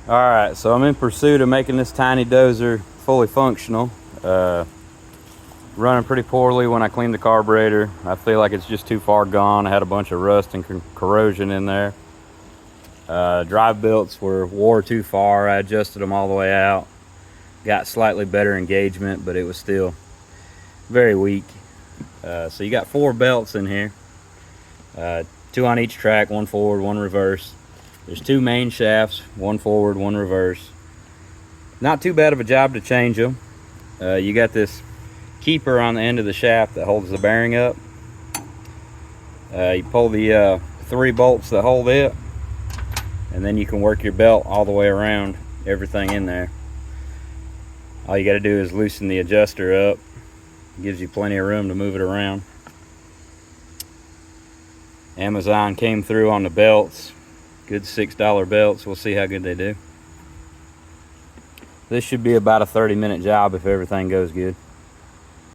All right, so I'm in pursuit of making this tiny dozer fully functional. Running pretty poorly when I cleaned the carburetor. I feel like it's just too far gone. I had a bunch of rust and corrosion in there. Drive belts wore too far. I adjusted them all the way out. Got slightly better engagement, but it was still very weak. So you got 4 belts in here. 2 on each track, 1 forward, 1 reverse. There's 2 main shafts, 1 forward, 1 reverse. Not too bad of a job to change them. You got this keeper on the end of the shaft that holds the bearing up. You pull the 3 bolts that hold it, and then you can work your belt all the way around everything in there. All you got to do is loosen the adjuster up. Gives you plenty of room to move it around. Amazon came through on the belts. Good $6 belts. We'll see how good they do. This should be about a 30-minute job if everything goes good.